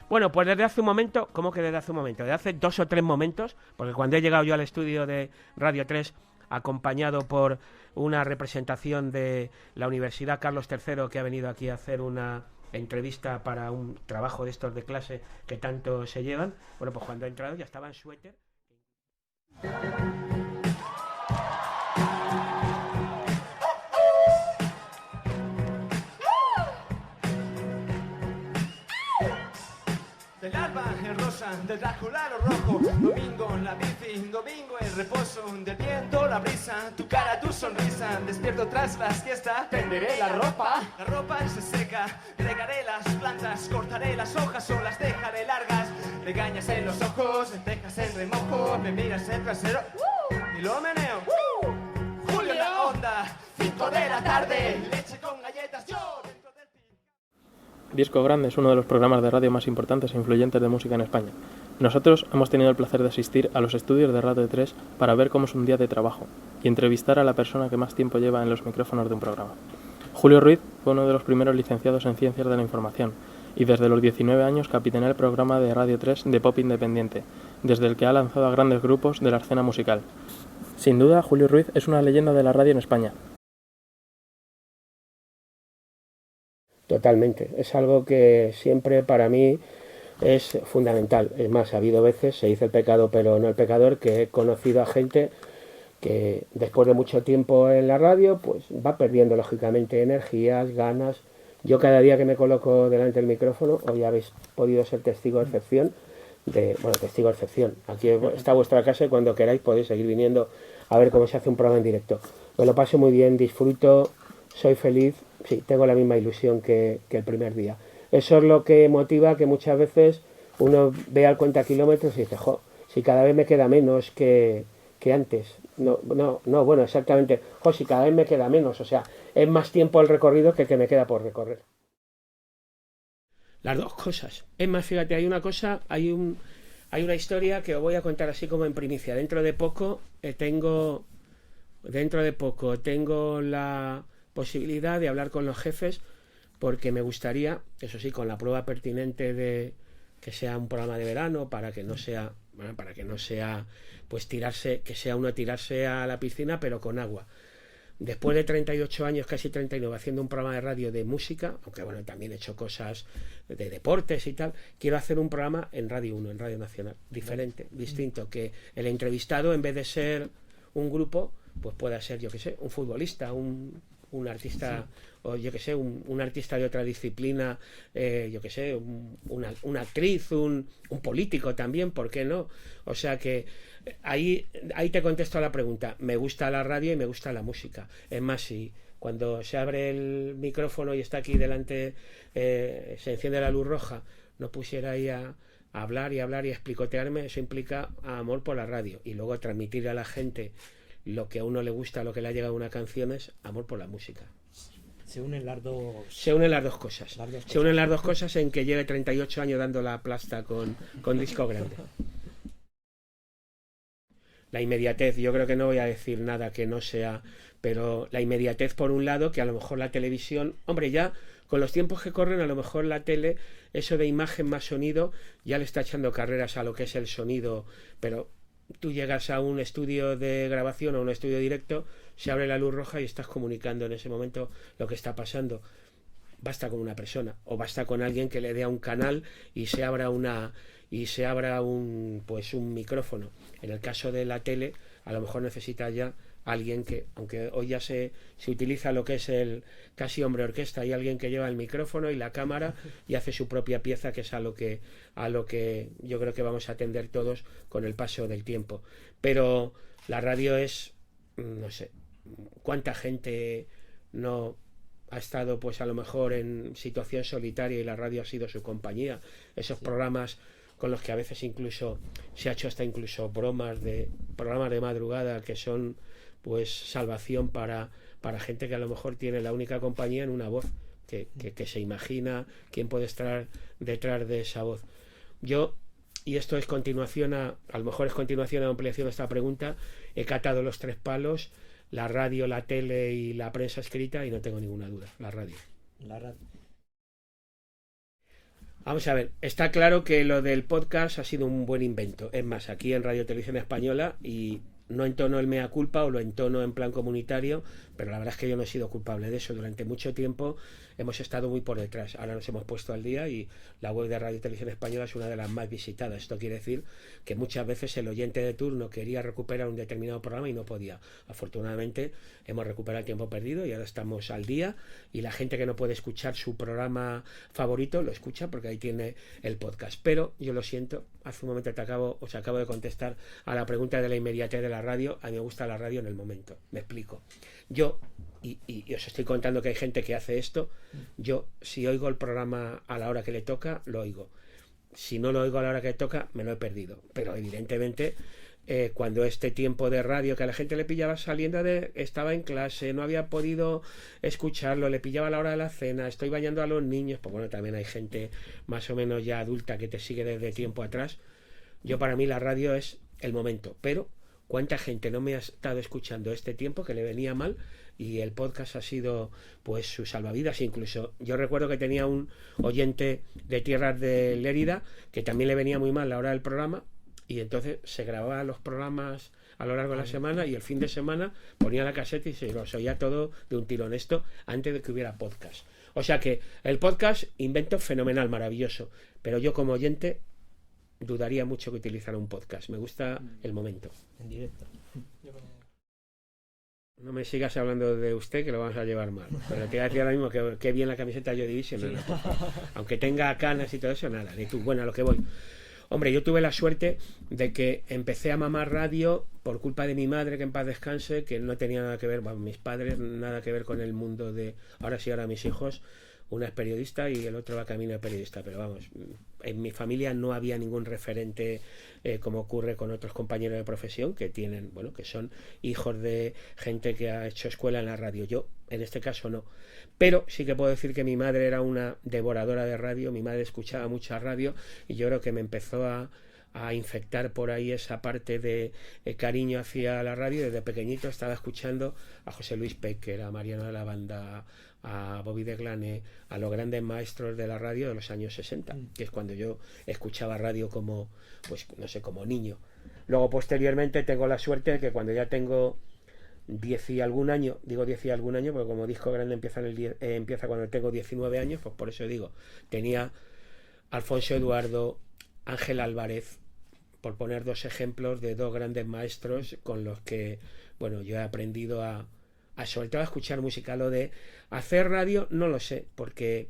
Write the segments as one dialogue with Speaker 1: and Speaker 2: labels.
Speaker 1: Bueno, pues desde hace un momento, ¿cómo que desde hace un momento? Desde hace 2 o 3 momentos, porque cuando he llegado yo al estudio de Radio 3, acompañado por una representación de la Universidad Carlos III, que ha venido aquí a hacer una entrevista para un trabajo de estos de clase que tanto se llevan, bueno, pues cuando he entrado ya estaba en suéter.
Speaker 2: Del alba el rosa, del Drácula lo rojo. Domingo en la bici, domingo el reposo. Del viento la brisa, tu cara, tu sonrisa. Despierto tras la siesta, tenderé la ropa. La ropa se seca, regaré las plantas. Cortaré las hojas o las dejaré largas. Regañas en los ojos, lentejas en remojo. Me miras el trasero y lo meneo. Julio en la onda, 5 de la tarde. Leche con galletas, yo dentro del...
Speaker 3: Disco Grande es uno de los programas de radio más importantes e influyentes de música en España. Nosotros hemos tenido el placer de asistir a los estudios de Radio 3 para ver cómo es un día de trabajo y entrevistar a la persona que más tiempo lleva en los micrófonos de un programa. Julio Ruiz fue uno de los primeros licenciados en Ciencias de la Información y desde los 19 años capitanea el programa de Radio 3 de pop independiente, desde el que ha lanzado a grandes grupos de la escena musical. Sin duda, Julio Ruiz es una leyenda de la radio en España.
Speaker 1: Totalmente, es algo que siempre para mí es fundamental. Es más, ha habido veces, se dice el pecado pero no el pecador, que he conocido a gente que después de mucho tiempo en la radio pues va perdiendo lógicamente energías, ganas. Yo cada día que me coloco delante del micrófono, hoy habéis podido ser testigo de excepción, testigo de excepción. Aquí está vuestra casa y cuando queráis podéis seguir viniendo a ver cómo se hace un programa en directo. Me lo paso muy bien, disfruto, soy feliz. Sí, tengo la misma ilusión que el primer día. Eso es lo que motiva que muchas veces uno vea el cuenta kilómetros y dice, jo, si cada vez me queda menos que antes. Bueno, exactamente. Jo, si cada vez me queda menos. O sea, es más tiempo el recorrido que el que me queda por recorrer. Las dos cosas. Es más, fíjate, hay una cosa, hay una historia que os voy a contar así como en primicia. Dentro de poco tengo la posibilidad de hablar con los jefes porque me gustaría, eso sí, con la prueba pertinente de que sea un programa de verano para que no sea pues tirarse a la piscina pero con agua. Después de 38 años, casi 39, haciendo un programa de radio de música, aunque bueno, también he hecho cosas de deportes y tal, quiero hacer un programa en Radio 1, en Radio Nacional, diferente, distinto, que el entrevistado, en vez de ser un grupo, pues pueda ser, yo que sé, un futbolista, un artista, sí, o yo que sé, un artista de otra disciplina, yo que sé, una actriz, un político también, ¿por qué no? O sea que ahí te contesto a la pregunta. Me gusta la radio y me gusta la música. Es más, si cuando se abre el micrófono y está aquí delante, se enciende la luz roja, no pusiera ahí a hablar y a explicotearme, eso implica amor por la radio y luego transmitir a la gente lo que a uno le gusta, lo que le ha llegado a una canción es amor por la música.
Speaker 4: Se unen las dos
Speaker 1: cosas. Se unen las dos cosas en que lleve 38 años dando la plasta con Disco Grande. La inmediatez, yo creo que no voy a decir nada que no sea, pero la inmediatez por un lado, que a lo mejor la televisión, hombre, ya con los tiempos que corren, a lo mejor la tele, eso de imagen más sonido, ya le está echando carreras a lo que es el sonido, pero tú llegas a un estudio de grabación o un estudio directo, se abre la luz roja y estás comunicando en ese momento lo que está pasando. Basta con una persona o basta con alguien que le dé a un canal y se abra un micrófono. En el caso de la tele, a lo mejor necesita ya alguien que, aunque hoy ya se utiliza lo que es el casi hombre orquesta, hay alguien que lleva el micrófono y la cámara y hace su propia pieza, que es a lo que yo creo que vamos a atender todos con el paso del tiempo. Pero la radio es, no sé, cuánta gente no ha estado pues a lo mejor en situación solitaria y la radio ha sido su compañía. Esos programas con los que a veces incluso se ha hecho hasta incluso programas de madrugada que son pues salvación para gente que a lo mejor tiene la única compañía en una voz, que se imagina quién puede estar detrás de esa voz. Yo, y esto es continuación a lo mejor es continuación a ampliación de esta pregunta, he catado los tres palos, la radio, la tele y la prensa escrita, y no tengo ninguna duda, la radio. Vamos a ver, está claro que lo del podcast ha sido un buen invento. Es más, aquí en Radio Televisión Española, y no entono el mea culpa o lo entono en plan comunitario, pero la verdad es que yo no he sido culpable de eso. Durante mucho tiempo hemos estado muy por detrás. Ahora nos hemos puesto al día y la web de Radio Televisión Española es una de las más visitadas. Esto quiere decir que muchas veces el oyente de turno quería recuperar un determinado programa y no podía. Afortunadamente hemos recuperado el tiempo perdido y ahora estamos al día, y la gente que no puede escuchar su programa favorito lo escucha porque ahí tiene el podcast. Pero yo lo siento, hace un momento os acabo de contestar a la pregunta de la inmediatez de la radio. A mí me gusta la radio en el momento. Me explico. Yo, y os estoy contando que hay gente que hace esto, yo si oigo el programa a la hora que le toca, lo oigo. Si no lo oigo a la hora que le toca, me lo he perdido. Pero evidentemente, cuando este tiempo de radio que a la gente le pillaba saliendo estaba en clase, no había podido escucharlo, le pillaba a la hora de la cena, estoy bañando a los niños, pues bueno, también hay gente más o menos ya adulta que te sigue desde tiempo atrás. Yo, para mí, la radio es el momento, pero cuánta gente no me ha estado escuchando este tiempo que le venía mal, y el podcast ha sido pues su salvavidas. Incluso yo recuerdo que tenía un oyente de tierras de Lérida que también le venía muy mal la hora del programa, y entonces se grababa los programas a lo largo de la semana, y el fin de semana ponía la caseta y se los oía todo de un tirón, esto antes de que hubiera podcast. O sea que el podcast, invento fenomenal, maravilloso, pero yo como oyente dudaría mucho que utilizara un podcast. Me gusta el momento.
Speaker 4: En directo.
Speaker 1: No me sigas hablando de usted, que lo vamos a llevar mal. Pero te voy a decir ahora mismo que bien la camiseta Joy Division. Sí. No, aunque tenga canas y todo eso, nada. Ni tú. Bueno, a lo que voy. Hombre, yo tuve la suerte de que empecé a mamar radio por culpa de mi madre, que en paz descanse, que no tenía nada que ver, bueno, mis padres, nada que ver con el mundo de... Ahora sí, ahora mis hijos, una es periodista y el otro va camino de periodista, pero vamos, en mi familia no había ningún referente como ocurre con otros compañeros de profesión que tienen, bueno, que son hijos de gente que ha hecho escuela en la radio. Yo, en este caso, no. Pero sí que puedo decir que mi madre era una devoradora de radio, mi madre escuchaba mucha radio, y yo creo que me empezó a infectar por ahí esa parte de cariño hacia la radio. Desde pequeñito estaba escuchando a José Luis Pecker, a Mariano de la Banda, a Bobby de Glane, a los grandes maestros de la radio de los años 60, que es cuando yo escuchaba radio como, pues no sé, como niño. Luego, posteriormente, tengo la suerte de que cuando ya tengo 10 y algún año, digo 10 y algún año porque como disco grande empieza cuando tengo 19 años, pues por eso digo, tenía Alfonso Eduardo, Ángel Álvarez, por poner dos ejemplos de dos grandes maestros con los que, bueno, yo he aprendido a sobre todo a escuchar música. Lo de hacer radio no lo sé, porque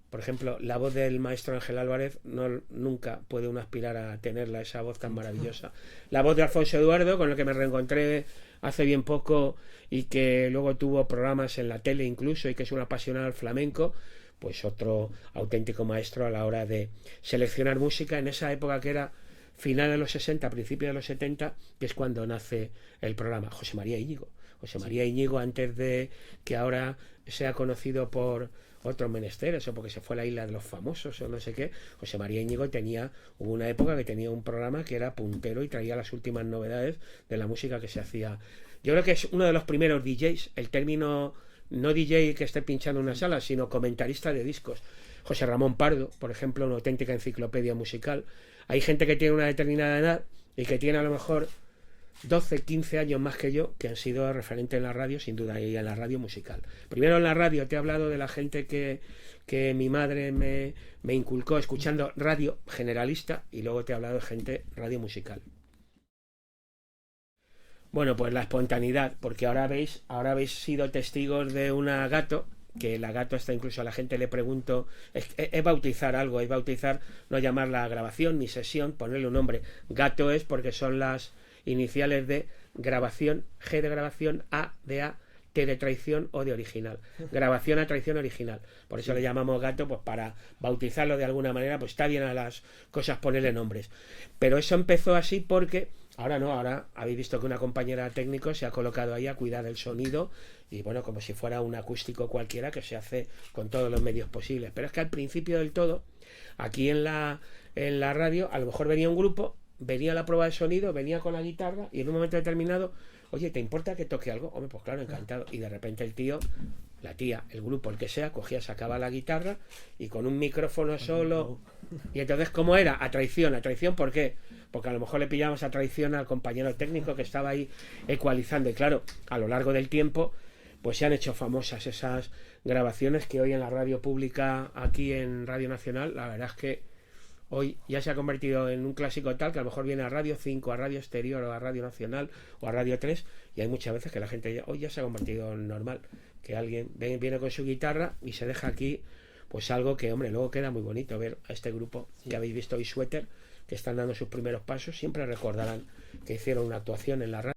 Speaker 1: por ejemplo la voz del maestro Ángel Álvarez nunca puede uno aspirar a tenerla, esa voz tan maravillosa. La voz de Alfonso Eduardo, con el que me reencontré hace bien poco y que luego tuvo programas en la tele incluso, y que es un apasionado al flamenco, pues otro auténtico maestro a la hora de seleccionar música en esa época que era final de los 60, principio de los 70, que es cuando nace el programa. José María Íñigo. José María Íñigo, antes de que ahora sea conocido por otros menesteres o porque se fue a la isla de los famosos o no sé qué, José María Íñigo hubo una época que tenía un programa que era puntero y traía las últimas novedades de la música que se hacía. Yo creo que es uno de los primeros DJs, el término no DJ que esté pinchando en una sala, sino comentarista de discos. José Ramón Pardo, por ejemplo, una auténtica enciclopedia musical. Hay gente que tiene una determinada edad y que tiene a lo mejor 12, 15 años más que yo, que han sido referentes en la radio, sin duda, y en la radio musical. Primero en la radio te he hablado de la gente que mi madre me inculcó escuchando radio generalista, y luego te he hablado de gente radio musical. Bueno, pues la espontaneidad, porque ahora habéis sido testigos de una Gato, que la Gato está, incluso a la gente le pregunto, es bautizar algo, es bautizar, no llamarla grabación ni sesión, ponerle un nombre. Gato es porque son las iniciales de grabación, G de grabación, A de A, T de traición, O de original. Grabación a traición original. Por eso le llamamos Gato, pues para bautizarlo de alguna manera, pues está bien a las cosas ponerle nombres. Pero eso empezó así porque ahora habéis visto que una compañera técnico se ha colocado ahí a cuidar el sonido, y bueno, como si fuera un acústico cualquiera que se hace con todos los medios posibles. Pero es que al principio del todo, aquí en la radio, a lo mejor venía un grupo, venía a la prueba de sonido, venía con la guitarra, y en un momento determinado, oye, ¿te importa que toque algo? Hombre, pues claro, encantado. Y de repente el tío, la tía, el grupo, el que sea, cogía, sacaba la guitarra y con un micrófono solo, Y entonces, ¿cómo era? A traición. ¿A traición por qué? Porque a lo mejor le pillamos a traición al compañero técnico que estaba ahí ecualizando. Y claro, a lo largo del tiempo, pues se han hecho famosas esas grabaciones que hoy en la radio pública, aquí en Radio Nacional, la verdad es que hoy ya se ha convertido en un clásico tal que a lo mejor viene a Radio 5, a Radio Exterior o a Radio Nacional o a Radio 3 y hay muchas veces que la gente hoy ya se ha convertido en normal, que alguien viene con su guitarra y se deja aquí pues algo que, hombre, luego queda muy bonito ver a este grupo que habéis visto hoy, Suéter, que están dando sus primeros pasos, siempre recordarán que hicieron una actuación en la radio.